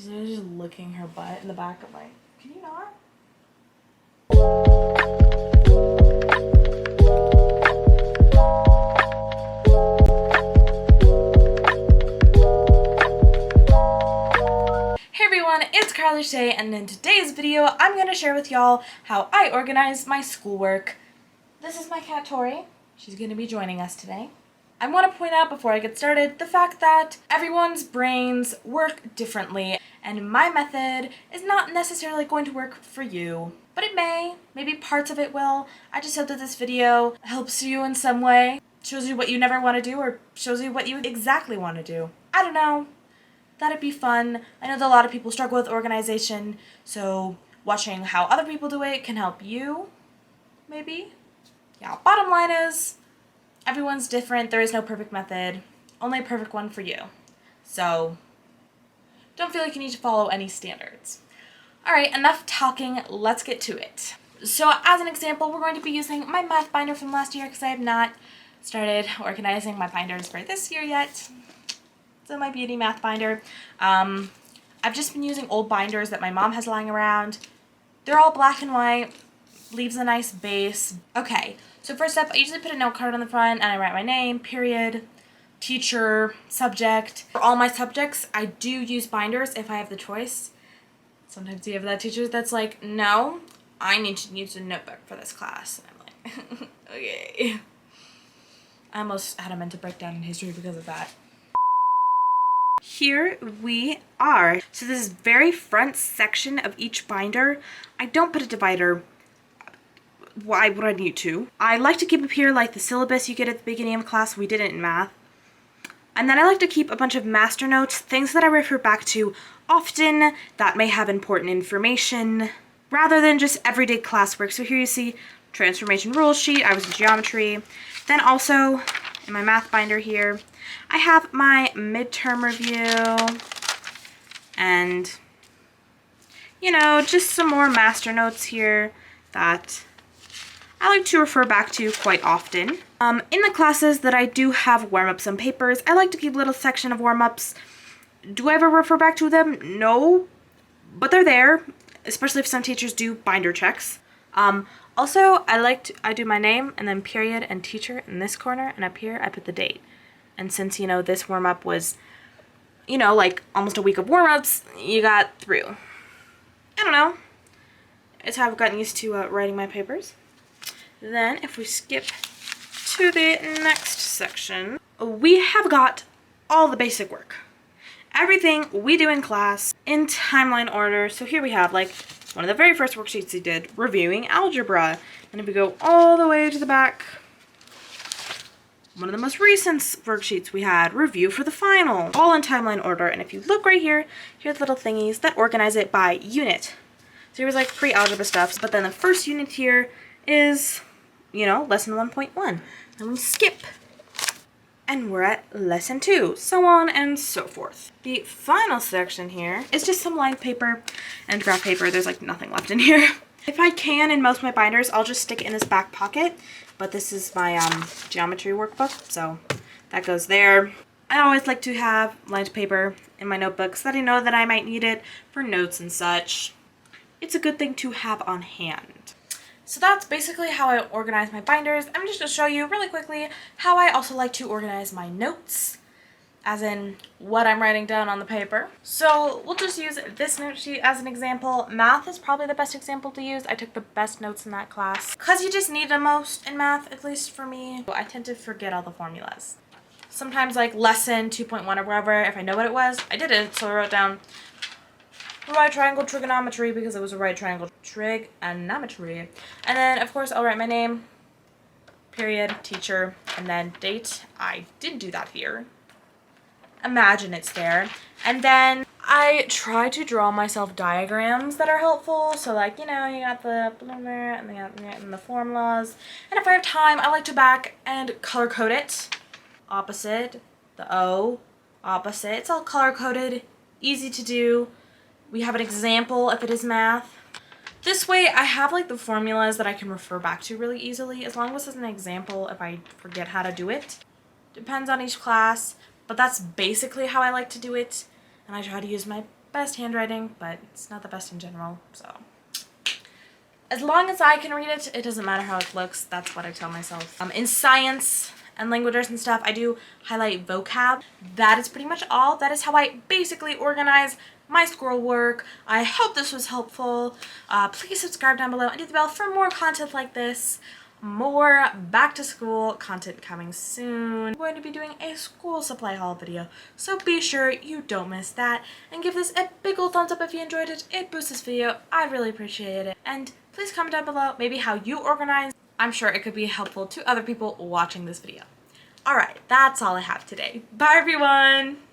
She's just licking her butt in the back of my... Can you not? Hey everyone, it's Carly Shay, and in today's video, I'm going to share with y'all how I organize my schoolwork. This is my cat Tori. She's going to be joining us today. I want to point out before I get started the fact that everyone's brains work differently, and my method is not necessarily going to work for you. But it may. Maybe parts of it will. I just hope that this video helps you in some way, shows you what you never want to do, or shows you what you exactly want to do. I don't know. That'd be fun. I know that a lot of people struggle with organization, so watching how other people do it can help you, maybe. Yeah, bottom line is, everyone's different. There is no perfect method, only a perfect one for you. So don't feel like you need to follow any standards. All right, enough talking, let's get to it. So as an example, we're going to be using my math binder from last year because I have not started organizing my binders for this year yet. So my beauty math binder. I've just been using old binders that my mom has lying around. They're all black and white, leaves a nice base. Okay, so first up, I usually put a note card on the front and I write my name, period, teacher, subject. For all my subjects, I do use binders if I have the choice. Sometimes you have that teacher that's like, no, I need to use a notebook for this class. And I'm like, okay. I almost had a mental breakdown in history because of that. Here we are. So this is very front section of each binder. I don't put a divider. Why would I need to? I like to keep up here like the syllabus you get at the beginning of class. We did it in math. And then I like to keep a bunch of master notes, things that I refer back to often that may have important information, rather than just everyday classwork. So here you see transformation rules sheet. I was in geometry. Then also in my math binder here, I have my midterm review and, you know, just some more master notes here that I like to refer back to quite often. In the classes that I do have warm-ups on papers, I like to keep a little section of warm-ups. Do I ever refer back to them? No, but they're there, especially if some teachers do binder checks. Also, I do my name and then period and teacher in this corner, and up here I put the date. And since, you know, this warm-up was, you know, like almost a week of warm-ups, you got through. I don't know. It's how I've gotten used to writing my papers. Then, if we skip to the next section, we have got all the basic work. Everything we do in class in timeline order. So here we have, like, one of the very first worksheets we did, reviewing algebra. And if we go all the way to the back, one of the most recent worksheets we had, review for the final, all in timeline order. And if you look right here, here's the little thingies that organize it by unit. So here's like pre-algebra stuff, but then the first unit here is, you know, lesson 1.1. Then we skip, and we're at lesson 2, so on and so forth. The final section here is just some lined paper and graph paper. There's like nothing left in here. If I can, in most of my binders, I'll just stick it in this back pocket, but this is my geometry workbook, so that goes there. I always like to have lined paper in my notebooks so that I know that I might need it for notes and such. It's a good thing to have on hand. So that's basically how I organize my binders. I'm just going to show you really quickly how I also like to organize my notes, as in what I'm writing down on the paper. So we'll just use this note sheet as an example. Math is probably the best example to use. I took the best notes in that class because you just need the most in math, at least for me. I tend to forget all the formulas. Sometimes like lesson 2.1 or wherever, if I know what it was, I didn't, so I wrote down right triangle trigonometry because it was a right triangle trigonometry. And then of course I'll write my name, period, teacher, and then date. I did do that here. Imagine it's there. And then I try to draw myself diagrams that are helpful. So like, you know, you got the bloomer and the formulas. And if I have time, I like to back and color code it. Opposite, the O, opposite. It's all color coded, easy to do. We have an example if it is math. This way I have like the formulas that I can refer back to really easily, as long as it's an example if I forget how to do it. Depends on each class, but that's basically how I like to do it. And I try to use my best handwriting, but it's not the best in general, so. As long as I can read it, it doesn't matter how it looks. That's what I tell myself. In science and languages and stuff, I do highlight vocab. That is pretty much all. That is how I basically organize my schoolwork. I hope this was helpful. Please subscribe down below and hit the bell for more content like this. More back to school content coming soon. I'm going to be doing a school supply haul video, so be sure you don't miss that, and give this a big ol' thumbs up if you enjoyed it. It boosts this video. I'd really appreciate it. And please comment down below maybe how you organize. I'm sure it could be helpful to other people watching this video. Alright, that's all I have today. Bye everyone!